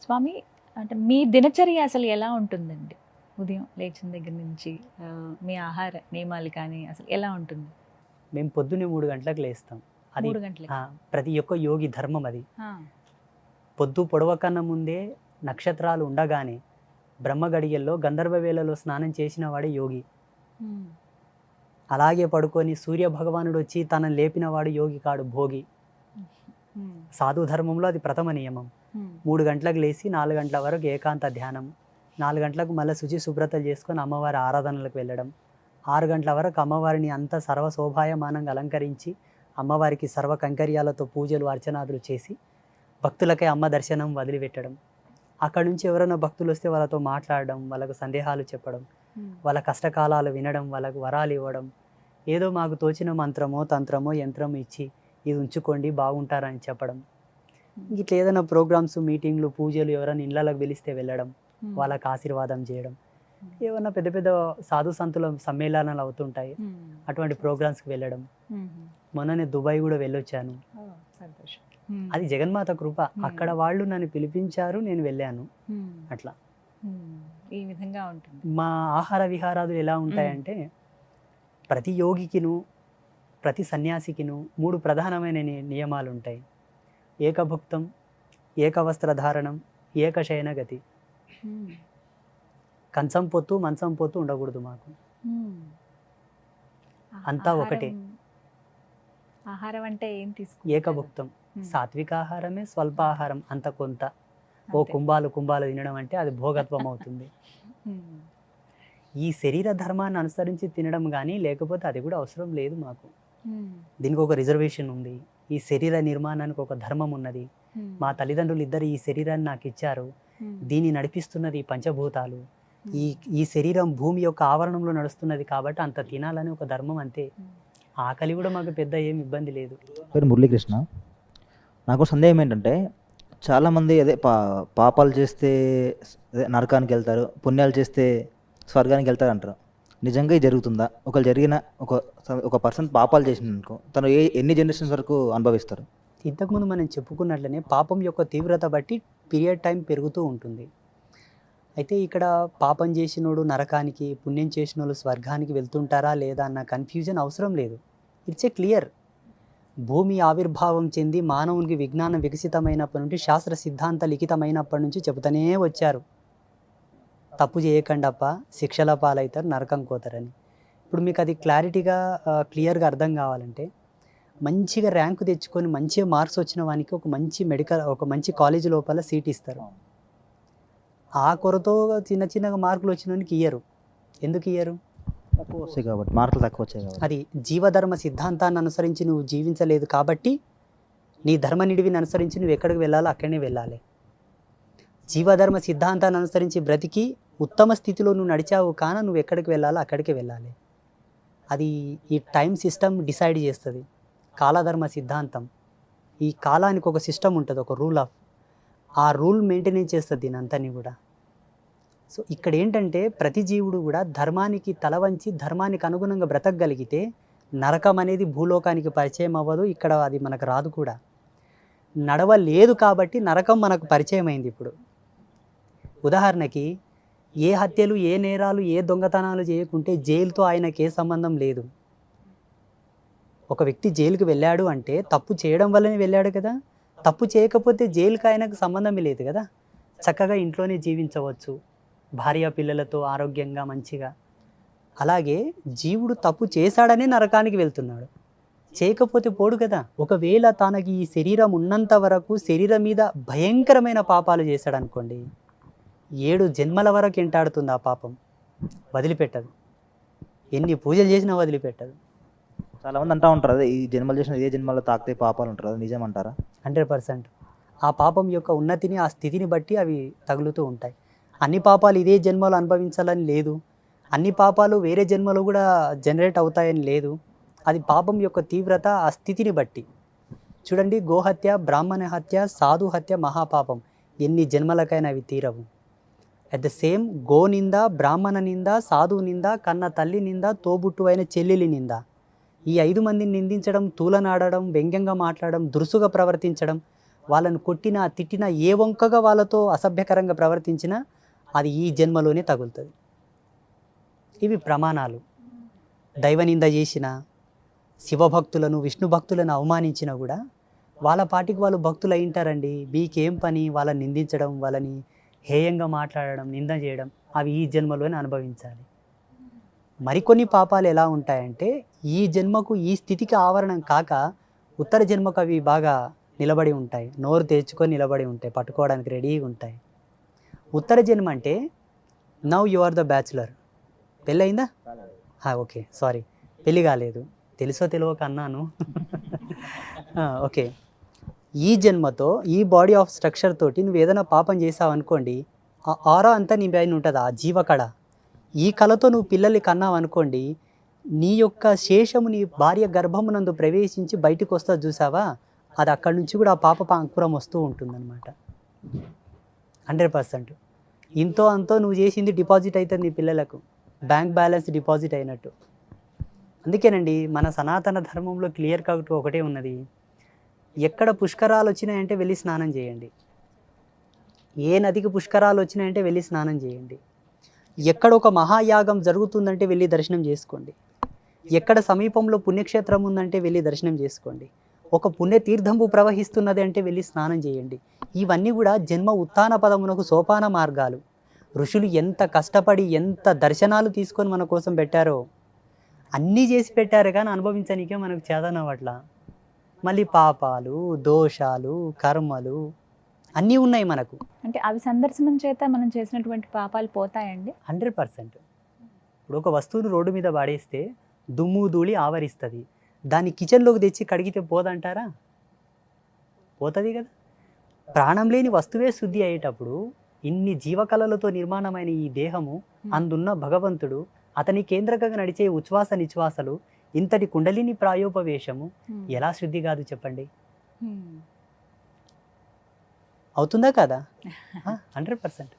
స్వామి, అంటే మీ దినచర్య అసలు ఎలా ఉంటుందండి? ఉదయం లేచిన దగ్గర నుంచి మీ ఆహార నియమాలు కానీ అసలు ఎలా ఉంటుంది? మేము పొద్దున్నే 3 గంటలకు లేస్తాం. అది 3 గంటలకి. ప్రతి ఒక్క యోగి ధర్మం అది. ఆ, పొద్దు పొడవకన్నా ముందే నక్షత్రాలు ఉండగానే బ్రహ్మ గడియల్లో గంధర్వ వేళలో స్నానం చేసిన వాడే యోగి. ఉమ్, అలాగే పడుకొని సూర్య భగవానుడు వచ్చి తనని లేపినవాడు యోగి కాడు, భోగి. ఉమ్, సాధు ధర్మంలో అది ప్రథమ నియమం. ఉమ్, 3 గంటలకు లేచి 4 గంటల వరకు ఏకాంత ధ్యానం, 4 గంటలకు మళ్ళీ శుచి శుభ్రతలు చేసుకొని అమ్మవారి ఆరాధనలకు వెళ్ళడం, 6 గంటల వరకు అమ్మవారిని అంతా సర్వశోభాయమానంగా అలంకరించి అమ్మవారికి సర్వ కంకర్యాలతో పూజలు అర్చనాదులు చేసి భక్తులకై అమ్మ దర్శనం వదిలిపెట్టడం. అక్కడి నుంచి ఎవరైనా భక్తులు వస్తే వాళ్ళతో మాట్లాడడం, వాళ్ళకు సందేహాలు చెప్పడం, ఉమ్, వాళ్ళ కష్టకాలాలు వినడం, వాళ్ళకు వరాలు ఇవ్వడం, ఏదో మాకు తోచిన మంత్రమో తంత్రమో యంత్రమో ఇచ్చి ఇది ఉంచుకోండి బాగుంటారని చెప్పడం. ఇట్లా ఏదైనా ప్రోగ్రామ్స్, మీటింగ్లు, పూజలు ఎవరైనా ఇళ్ళకి పిలిస్తే వెళ్ళడం, ఉమ్, వాళ్ళకి ఆశీర్వాదం చేయడం. ఏమన్నా పెద్ద పెద్ద సాధు సంతుల సమ్మేళనాలు అవుతుంటాయి, ఉమ్, అటువంటి ప్రోగ్రామ్స్కి వెళ్ళడం. ఉమ్, మొన్ననే దుబాయ్ కూడా వెళ్ళొచ్చాను. ఓ, సంతోషం. ఉమ్, అది జగన్మాత కృప. అక్కడ వాళ్ళు నన్ను పిలిపించారు, నేను వెళ్ళాను. ఉమ్, అట్లా ఉమ్, ఈ విధంగా ఉంటుంది. మా ఆహార విహారాలు ఎలా ఉంటాయంటే ప్రతి యోగికిను ప్రతి సన్యాసికిను 3 ప్రధానమైన నియమాలు ఉంటాయి. ఏకభుక్తం, ఏకవస్త్రధారణం, ఏకశయన గతి. ఉమ్, కంచం పొత్తు మంచం పొత్తు ఉండకూడదు మాకు. ఉమ్. అంతా ఒకటే. ఆహారం అంటే ఏం ఏకభుక్తం, సాత్విక ఆహారమే, స్వల్ప ఆహారం అంత కొంత. ఓ అంతే. కుంభాలు కుంభాలు తినడం అంటే అది భోగత్వం అవుతుంది. ఉమ్, ఈ శరీర ధర్మాన్ని అనుసరించి తినడం కానీ లేకపోతే అది కూడా అవసరం లేదు మాకు. ఉమ్, దీనికి ఒక రిజర్వేషన్ ఉంది. ఈ శరీర నిర్మాణానికి ఒక ధర్మం ఉన్నది. ఉమ్, మా తల్లిదండ్రులు ఇద్దరు ఈ శరీరాన్ని నాకు ఇచ్చారు. ఉమ్, దీన్ని నడిపిస్తున్నది ఈ పంచభూతాలు. ఉమ్, ఈ శరీరం భూమి యొక్క ఆవరణంలో నడుస్తున్నది కాబట్టి అంత తినాలని ఒక ధర్మం, అంతే. ఆకలి కూడా మాకు పెద్ద ఏం ఇబ్బంది లేదు. పేరు మురళీకృష్ణ. నాకు సందేహం ఏంటంటే చాలామంది అదే పాపాలు చేస్తే అదే నరకానికి వెళ్తారు, పుణ్యాలు చేస్తే స్వర్గానికి వెళ్తారు అంటారు. నిజంగా ఇది జరుగుతుందా? ఒకవేళ జరిగిన ఒక పర్సన్ పాపాలు చేసిందనుకో, తను ఎన్ని జనరేషన్స్ వరకు అనుభవిస్తారు? ఇంతకుముందు మనం చెప్పుకున్నట్లనే పాపం యొక్క తీవ్రత బట్టి పీరియడ్ టైం పెరుగుతూ ఉంటుంది. అయితే ఇక్కడ పాపం చేసినోడు నరకానికి, పుణ్యం చేసినోళ్ళు స్వర్గానికి వెళ్తుంటారా లేదా అన్న కన్ఫ్యూజన్ అవసరం లేదు. It's a clear. భూమి ఆవిర్భావం చెంది మానవునికి విజ్ఞానం వికసితమైనప్పటి నుండి, శాస్త్ర సిద్ధాంత లిఖితమైనప్పటి నుంచి చెబుతూనే వచ్చారు, తప్పు చేయకండప్ప శిక్షల పాలవుతారు, నరకం కోతారని. ఇప్పుడు మీకు అది క్లియర్గా అర్థం కావాలంటే, మంచిగా ర్యాంకు తెచ్చుకొని మంచిగా మార్క్స్ వచ్చిన వానికి ఒక మంచి కాలేజీ లోపల సీట్ ఇస్తారు. ఆ కొరతో చిన్న చిన్నగా మార్కులు వచ్చిన వానికి ఇయ్యరు. ఎందుకు ఇయ్యరు? తక్కువ వస్తాయి కాబట్టి, మార్కులు తక్కువ వచ్చాయి కాబట్టి. అది జీవధర్మ సిద్ధాంతాన్ని అనుసరించి నువ్వు జీవించలేదు కాబట్టి, నీ ధర్మ నిడివిని అనుసరించి నువ్వు ఎక్కడికి వెళ్ళాలో అక్కడనే వెళ్ళాలి. జీవధర్మ సిద్ధాంతాన్ని అనుసరించి బ్రతికి ఉత్తమ స్థితిలో నువ్వు నడిచావు కాన నువ్వు ఎక్కడికి వెళ్ళాలో అక్కడికి వెళ్ళాలి. అది ఈ టైం సిస్టమ్ డిసైడ్ చేస్తుంది. కాలధర్మ సిద్ధాంతం, ఈ కాలానికి ఒక సిస్టమ్ ఉంటుంది, ఒక రూల్ ఆఫ్, ఆ రూల్ మెయింటెనెన్స్ చేస్తుంది దీని అంతని కూడా. సో ఇక్కడ ఏంటంటే ప్రతి జీవుడు కూడా ధర్మానికి తల వంచి ధర్మానికి అనుగుణంగా బ్రతకగలిగితే నరకం అనేది భూలోకానికి పరిచయం అవ్వదు. ఇక్కడ అది మనకు రాదు కూడా. నడవలేదు కాబట్టి నరకం మనకు పరిచయం అయింది ఇప్పుడు. ఉదాహరణకి ఏ హత్యలు, ఏ నేరాలు, ఏ దొంగతనాలు చేయకుంటే జైలుతో ఆయనకి ఏ సంబంధం లేదు. ఒక వ్యక్తి జైలుకి వెళ్ళాడు అంటే తప్పు చేయడం వల్లనే వెళ్ళాడు కదా. తప్పు చేయకపోతే జైలుకి ఆయనకు సంబంధమే లేదు కదా. చక్కగా ఇంట్లోనే జీవించవచ్చు, భార్య పిల్లలతో ఆరోగ్యంగా మంచిగా. అలాగే జీవుడు తప్పు చేశాడనే నరకానికి వెళ్తున్నాడు, చేయకపోతే పోడు కదా. ఒకవేళ తనకి ఈ శరీరం ఉన్నంత వరకు శరీరం మీద భయంకరమైన పాపాలు చేశాడు అనుకోండి, 7 జన్మల వరకు ఎంటాడుతుంది ఆ పాపం, వదిలిపెట్టదు. ఎన్ని పూజలు చేసినా వదిలిపెట్టదు. చాలామంది అంటూ ఉంటారు, అదే ఈ జన్మలు చేసిన ఏ జన్మలో తాకితే పాపాలు ఉంటారు, అది నిజం అంటారా? 100%. ఆ పాపం యొక్క ఉన్నతిని, ఆ స్థితిని బట్టి అవి తగులుతూ ఉంటాయి. అన్ని పాపాలు ఇదే జన్మలో అనుభవించాలని లేదు, అన్ని పాపాలు వేరే జన్మలో కూడా జనరేట్ అవుతాయని లేదు. అది పాపం యొక్క తీవ్రత, ఆ స్థితిని బట్టి. చూడండి, గోహత్య, బ్రాహ్మణ హత్య, సాధు హత్య మహాపాపం, ఎన్ని జన్మలకైనా అవి తీరవు. అట్ ద సేమ్ గో నింద, బ్రాహ్మణ నింద, సాధువు నింద, కన్న తల్లి నింద, తోబుట్టు అయిన చెల్లెలి నింద, ఈ 5 మందిని నిందించడం, తూలనాడడం, వ్యంగ్యంగా మాట్లాడడం, దురుసుగా ప్రవర్తించడం, వాళ్ళను కొట్టినా తిట్టినా ఏ వంకగా వాళ్ళతో అసభ్యకరంగా ప్రవర్తించినా అది ఈ జన్మలోనే తగులుతుంది. ఇవి ప్రమాణాలు. దైవనింద చేసిన, శివభక్తులను విష్ణు భక్తులను అవమానించినా కూడా వాళ్ళ పాటికి వాళ్ళు భక్తులు అయింటారండి. మీకేం పని వాళ్ళని నిందించడం, వాళ్ళని హేయంగా మాట్లాడడం, నింద చేయడం, అవి ఈ జన్మలోనే అనుభవించాలి. మరికొన్ని పాపాలు ఎలా ఉంటాయంటే ఈ జన్మకు ఈ స్థితికి ఆవరణం కాక ఉత్తర జన్మకు అవి బాగా నిలబడి ఉంటాయి, నోరు తెచ్చుకొని నిలబడి ఉంటాయి, పట్టుకోవడానికి రెడీగా ఉంటాయి. ఉత్తర జన్మ అంటే now you are the bachelor. పెళ్ళయిందా? ఓకే, సారీ, పెళ్ళి కాలేదు, తెలుసో తెలియక అన్నాను. ఓకే, ఈ జన్మతో ఈ బాడీ ఆఫ్ స్ట్రక్చర్ తోటి నువ్వు ఏదైనా పాపం చేసావు అనుకోండి, ఆ ఆరా అంతా నీ పైన ఉంటుంది, ఆ జీవకళ. ఈ కళతో నువ్వు పిల్లల్ని కన్నావు అనుకోండి, నీ యొక్క శేషము నీ భార్య గర్భమునందు ప్రవేశించి బయటకు వస్తా చూసావా, అది అక్కడి నుంచి కూడా ఆ పాప అంకురం వస్తూ ఉంటుందన్నమాట. 100%. ఇంతో అంతో నువ్వు చేసింది డిపాజిట్ అవుతుంది నీ పిల్లలకు, బ్యాంక్ బ్యాలెన్స్ డిపాజిట్ అయినట్టు. అందుకేనండి మన సనాతన ధర్మంలో క్లియర్ కట్ ఒకటే ఉన్నది, ఎక్కడ పుష్కరాలు వచ్చినాయంటే వెళ్ళి స్నానం చేయండి. ఏ నదికి పుష్కరాలు వచ్చినాయంటే వెళ్ళి స్నానం చేయండి. ఎక్కడ ఒక మహాయాగం జరుగుతుందంటే వెళ్ళి దర్శనం చేసుకోండి. ఎక్కడ సమీపంలో పుణ్యక్షేత్రం ఉందంటే వెళ్ళి దర్శనం చేసుకోండి. ఒక పుణ్యతీర్థంపు ప్రవహిస్తున్నది అంటే వెళ్ళి స్నానం చేయండి. ఇవన్నీ కూడా జన్మ ఉత్థాన పదమునకు సోపాన మార్గాలు. ఋషులు ఎంత కష్టపడి ఎంత దర్శనాలు తీసుకొని మన కోసం పెట్టారో అన్నీ చేసి పెట్టారు, కానీ అనుభవించడానికే మనకు చేతనవట్ల. మళ్ళీ పాపాలు, దోషాలు, కర్మలు అన్నీ ఉన్నాయి మనకు. అంటే అవి సందర్శనం చేత మనం చేసినటువంటి పాపాలు పోతాయండి? 100%. ఇప్పుడు ఒక వస్తువును రోడ్డు మీద పాడేస్తే దుమ్ము ధూళి ఆవరిస్తుంది, దాన్ని కిచెన్లోకి తెచ్చి కడిగితే పోదంటారా? పోతుంది కదా. ప్రాణం లేని వస్తువే శుద్ధి అయ్యేటప్పుడు ఇన్ని జీవకళలతో నిర్మాణమైన ఈ దేహము, అందున్న భగవంతుడు, అతని కేంద్రకంగా నడిచే ఉచ్ఛ్వాస నిశ్వాసలు, ఇంతటి కుండలిని ప్రాయోపవేశము ఎలా శుద్ధి కాదు చెప్పండి? అవుతుందా కదా? 100%.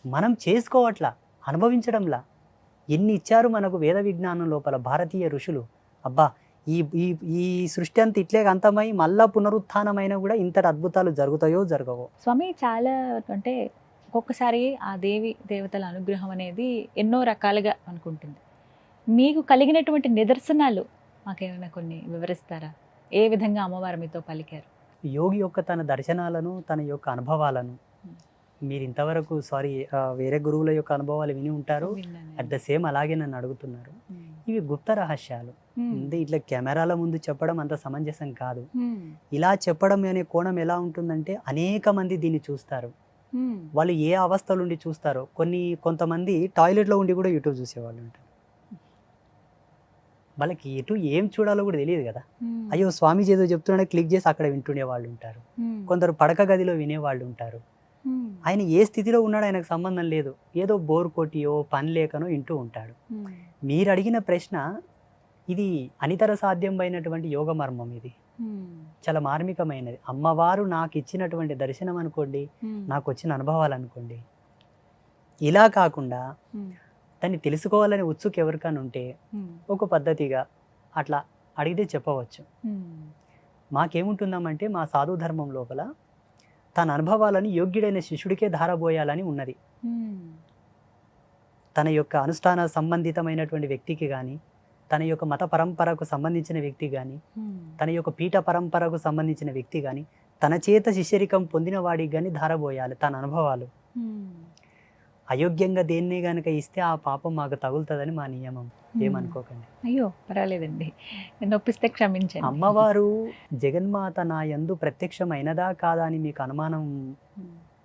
మనం చేసుకోవట్లా, అనుభవించడంలా. ఎన్ని ఇచ్చారు మనకు వేద విజ్ఞానం లోపల భారతీయ ఋషులు. అబ్బా, ఈ ఈ ఈ సృష్టి అంతా ఇట్లే అంతమై మళ్ళా పునరుత్థానమైన కూడా ఇంతటి అద్భుతాలు జరుగుతాయో జరగవో. స్వామి, చాలా అంటే ఒక్కొక్కసారి ఆ దేవి దేవతల అనుగ్రహం అనేది ఎన్నో రకాలుగా అనుకుంటుంది. మీకు కలిగినటువంటి నిదర్శనాలు మాకేమైనా కొన్ని వివరిస్తారా? ఏ విధంగా అమ్మవారు మీతో పలికారు? యోగి యొక్క తన దర్శనాలను, తన యొక్క అనుభవాలను మీరు ఇంతవరకు వేరే గురువుల యొక్క అనుభవాలు విని ఉంటారు. అట్ ద సేమ్ అలాగే నన్ను అడుగుతున్నారు. ఇవి గుప్త రహస్యాలు. అంటే ఇట్లా కెమెరాల ముందు చెప్పడం అంత సమంజసం కాదు. ఇలా చెప్పడం అనే కోణం ఎలా ఉంటుందంటే అనేక మంది దీన్ని చూస్తారు. వాళ్ళు ఏ అవస్థలు ఉండి చూస్తారో. కొంతమంది టాయిలెట్లో ఉండి కూడా యూట్యూబ్ చూసేవాళ్ళు ఉంటారు. వాళ్ళకి ఎటు ఏం చూడాలో కూడా తెలియదు కదా. అయ్యో స్వామీజీ ఏదో చెప్తున్నాడో క్లిక్ చేసి అక్కడ వింటునే వాళ్ళు ఉంటారు. కొందరు పడక గదిలో వినేవాళ్ళు ఉంటారు. ఆయన ఏ స్థితిలో ఉన్నాడో ఆయనకు సంబంధం లేదు, ఏదో బోర్ కొట్టియో పని లేకనో వింటూ ఉంటాడు. మీరు అడిగిన ప్రశ్న ఇది అనితర సాధ్యమైనటువంటి యోగ మర్మం. ఇది చాలా మార్మికమైనది. అమ్మవారు నాకు ఇచ్చినటువంటి దర్శనం అనుకోండి, నాకు వచ్చిన అనుభవాలు అనుకోండి. ఇలా కాకుండా దాన్ని తెలుసుకోవాలని ఉత్సుకు ఎవరికైనా ఉంటే ఒక పద్ధతిగా అట్లా అడిగితే చెప్పవచ్చు. మాకేముంటుందామంటే మా సాధు ధర్మం లోపల తన అనుభవాలను యోగ్యుడైన శిష్యుడికే ధారబోయాలని ఉన్నది. తన యొక్క అనుష్ఠాన సంబంధితమైనటువంటి వ్యక్తికి కానీ, తన యొక్క మత పరంపరకు సంబంధించిన వ్యక్తి కానీ, తన యొక్క పీఠ పరంపరకు సంబంధించిన వ్యక్తి కానీ, తన చేత శిష్యరికం పొందిన వాడికి కానీ ధారబోయాలి తన అనుభవాలు. అయోగ్యంగా దేన్నే గనక ఇస్తే ఆ పాపం మాకు తగులుతుందని మా నియమం. ఏమనుకోకండి. అయ్యో పర్వాలేదండి, నొప్పిస్తే క్షమించండి. అమ్మవారు జగన్మాత నా యందు ప్రత్యక్షమైనదా కాదా అని మీకు అనుమానం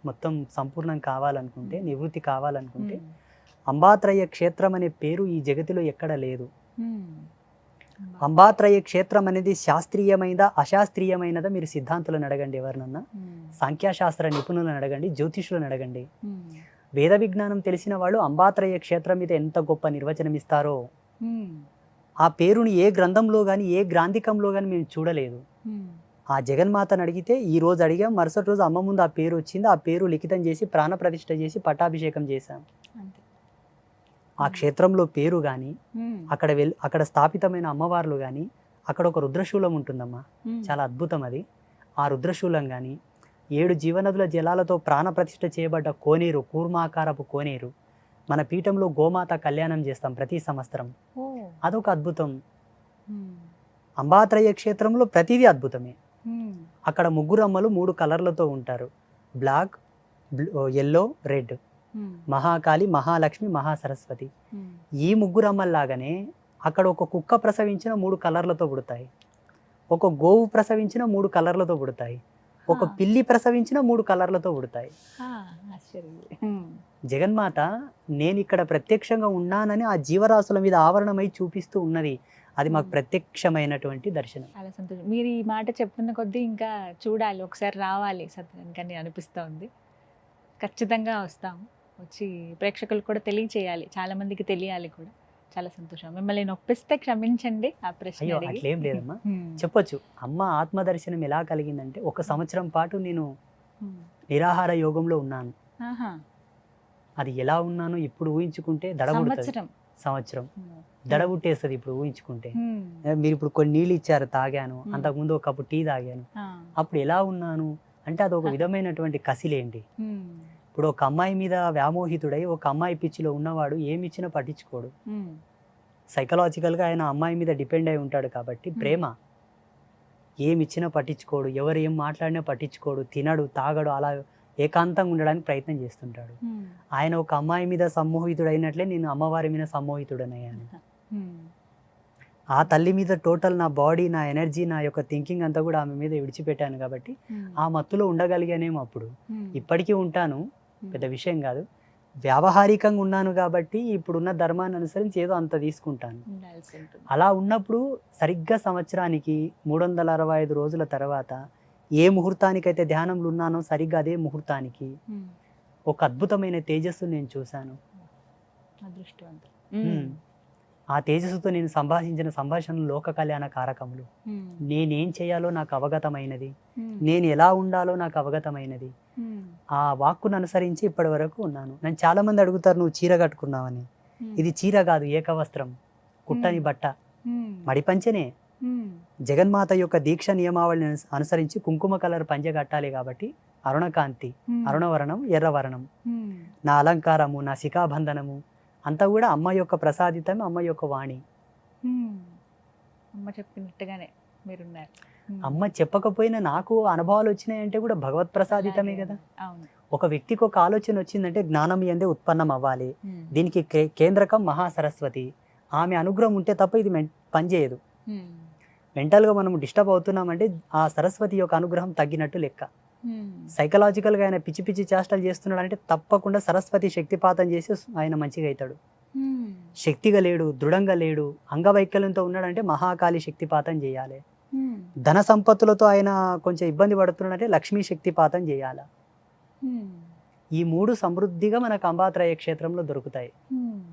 మొత్తం సంపూర్ణం కావాలనుకుంటే, నివృత్తి కావాలనుకుంటే, అంబాత్రయ క్షేత్రం అనే పేరు ఈ జగతిలో ఎక్కడ లేదు. అంబాత్రయ క్షేత్రం అనేది శాస్త్రీయమైనదా అశాస్త్రీయమైనదా మీరు సిద్ధాంతులను అడగండి, ఎవరినన్నా సాంఖ్యశాస్త్ర నిపుణులను అడగండి, జ్యోతిషులను అడగండి. వేద విజ్ఞానం తెలిసిన వాళ్ళు అంబాత్రయ క్షేత్రం మీద ఎంత గొప్ప నిర్వచనం ఇస్తారో. ఆ పేరుని ఏ గ్రంథంలో కానీ ఏ గ్రాంధికంలో కానీ మేము చూడలేదు. ఆ జగన్మాతను అడిగితే ఈ రోజు అడిగాం, మరుసటి రోజు అమ్మ ముందు ఆ పేరు వచ్చింది. ఆ పేరు లిఖితం చేసి ప్రాణప్రతిష్ఠ చేసి పట్టాభిషేకం చేశాం. ఆ క్షేత్రంలో పేరు కానీ, అక్కడ స్థాపితమైన అమ్మవార్లు కానీ, అక్కడ ఒక రుద్రశూలం ఉంటుందమ్మా, చాలా అద్భుతం అది. ఆ రుద్రశూలం కానీ 7 జీవనదుల జలాలతో ప్రాణప్రతిష్ఠ చేయబడ్డ కోనేరు, కూర్మాకారపు కోనేరు, మన పీఠంలో గోమాత కళ్యాణం చేస్తాం ప్రతి సంవత్సరం. ఓ అదొక అద్భుతం. ఉమ్, అంబాత్రయ క్షేత్రంలో ప్రతిదీ అద్భుతమే. ఉమ్, అక్కడ ముగ్గురు అమ్మలు 3 కలర్లతో ఉంటారు, బ్లాక్, ఎల్లో, రెడ్. ఉమ్, మహాకాళి, మహాలక్ష్మి, మహాసరస్వతి. ఉమ్. ఈ ముగ్గురు అమ్మల్లాగానే అక్కడ ఒక కుక్క ప్రసవించిన 3 కలర్లతో పుడతాయి, ఒక గోవు ప్రసవించిన 3 కలర్లతో పుడతాయి, ఒక ఆ. పిల్లి ప్రసవించిన 3 కలర్లతో పుడతాయి. ఆ, ఆశ్చర్యం. ఉమ్, జగన్మాత నేను ఇక్కడ ప్రత్యక్షంగా ఉన్నానని ఆ జీవరాశుల మీద ఆవరణమై చూపిస్తూ ఉన్నది. అది మాకు ప్రత్యక్షమైనటువంటి దర్శనం. చాలా సంతోషం. మీరు ఈ మాట చెప్తున్న కొద్దీ ఇంకా చూడాలి, ఒకసారి రావాలి సత్యానికి అని అనిపిస్తోంది. ఖచ్చితంగా వస్తాం, వచ్చి ప్రేక్షకులు కూడా తెలియచేయాలి, చాలా మందికి తెలియాలి కూడా. చాలా సంతోషం. మిమ్మల్ని నొప్పిస్తే క్షమించండి ఆ ప్రశ్న అయ్యో అడిగి. అట్లేం లేదమ్మా, ఉమ్, చెప్పొచ్చు. అమ్మ ఆత్మదర్శనం ఎలా కలిగిందంటే 1 సంవత్సరం పాటు నేను ఉమ్. నిరాహార యోగంలో ఉన్నాను. ఆహా. అది ఎలా ఉన్నానో ఇప్పుడు ఊహించుకుంటే దడబుడుతుంది. సంవత్సరం. సంవత్సరం ఉమ్, దడబుట్టేస్తుంది ఇప్పుడు ఊహించుకుంటే. ఉమ్, మీరు ఇప్పుడు కొన్ని నీళ్ళు ఇచ్చారు, తాగాను. Hmm. అంతకుముందు ఒక కప్పు టీ తాగాను. ఆ, అప్పుడు ఎలా ఉన్నాను అంటే అదొక విధమైనటువంటి కసిలేండి. ఉమ్, ఇప్పుడు ఒక అమ్మాయి మీద వ్యామోహితుడై ఒక అమ్మాయి పిచ్చిలో ఉన్నవాడు ఏమి ఇచ్చినా పట్టించుకోడు. ఉమ్, సైకలాజికల్గా ఆయన అమ్మాయి మీద డిపెండ్ అయి ఉంటాడు కాబట్టి ప్రేమ. ఏమి ఇచ్చినా పట్టించుకోడు, ఎవరు ఏం మాట్లాడినా పట్టించుకోడు, తినడు, తాగడు, అలా ఏకాంతంగా ఉండడానికి ప్రయత్నం చేస్తుంటాడు. ఉమ్, ఆయన ఒక అమ్మాయి మీద సమ్మోహితుడైనట్లే నేను అమ్మవారి మీద సమ్మోహితుడనయ్యాను. ఉమ్, ఆ తల్లి మీద టోటల్ నా బాడీ, నా ఎనర్జీ, నా యొక్క థింకింగ్ అంతా కూడా ఆమె మీద విడిచిపెట్టాను కాబట్టి ఉమ్, ఆ మత్తులో ఉండగలిగానేమో అప్పుడు. ఉమ్, ఇప్పటికీ ఉంటాను, ఉమ్. పెద్ద విషయం కాదు. వ్యావహారికంగా ఉన్నాను కాబట్టి ఇప్పుడున్న ధర్మాన్ని అనుసరించి ఏదో అంత తీసుకుంటాను. ఉండాల్సి ఉంటుంది. అలా ఉన్నప్పుడు సరిగ్గా సంవత్సరానికి 365 రోజుల తర్వాత ఏ ముహూర్తానికైతే ధ్యానంలో ఉన్నానో సరిగ్గా అదే ముహూర్తానికి ఉమ్, ఒక అద్భుతమైన తేజస్సు నేను చూశాను. అదృష్టవంతులు. ఉమ్. ఆ తేజస్సుతో నేను సంభాషించిన సంభాషణలు లోక కళ్యాణ కారకములు. ఉమ్, నేనేం చేయాలో నాకు అవగతమైనది, ఉమ్, నేను ఎలా ఉండాలో నాకు అవగతమైనది. ఉమ్, ఆ వాక్కును అనుసరించి ఇప్పటి వరకు ఉన్నాను. నన్ను చాలా మంది అడుగుతారు, నువ్వు చీర కట్టుకున్నావని. ఉమ్, ఇది చీర కాదు, ఏకవస్త్రం, కుట్టని బట్ట, ఉమ్, మడిపంచనే. ఉమ్, జగన్మాత యొక్క దీక్ష నియమావళిని అనుసరించి కుంకుమ కలర్ పంచె కట్టాలి కాబట్టి అరుణకాంతి, ఉమ్, అరుణవర్ణం, ఎర్రవర్ణం. ఉమ్, నా అలంకారము, నా శిఖాబంధనము అంతా కూడా అమ్మ యొక్క ప్రసాదితం, అమ్మ యొక్క వాణి. ఉమ్. అమ్మ చెప్పినట్టుగానే మీరున్నారు. ఉమ్. అమ్మ చెప్పకపోయినా నాకు అనుభవాలు వచ్చినాయంటే కూడా భగవత్ ప్రసాదితమే కదా. అవును. ఒక వ్యక్తికి ఒక ఆలోచన వచ్చిందంటే జ్ఞానం ఎందే ఉత్పన్నం అవ్వాలి. ఉమ్, దీనికి కేంద్రకం మహాసరస్వతి. ఆమె అనుగ్రహం ఉంటే తప్ప ఇది పనిచేయదు. ఉమ్, మెంటల్గా మనం డిస్టర్బ్ అవుతున్నామంటే ఆ సరస్వతి యొక్క అనుగ్రహం తగ్గినట్టు లెక్క. ఉమ్, సైకలాజికల్గా ఆయన పిచ్చి పిచ్చి చేష్టలు చేస్తున్నాడు అంటే తప్పకుండా సరస్వతి శక్తిపాతం చేసి ఆయన మంచిగా అవుతాడు. ఉమ్, శక్తిగా లేడు, దృఢంగా లేడు, అంగవైకల్యంతో ఉన్నాడంటే మహాకాళి శక్తిపాతం చేయాలి. ఉమ్, ధన సంపత్తులతో ఆయన కొంచెం ఇబ్బంది పడుతున్నాడంటే లక్ష్మీ శక్తిపాతం చేయాలి. ఉమ్, ఈ 3 సమృద్ధిగా మనకు అంబాత్రయ క్షేత్రంలో దొరుకుతాయి. ఉమ్.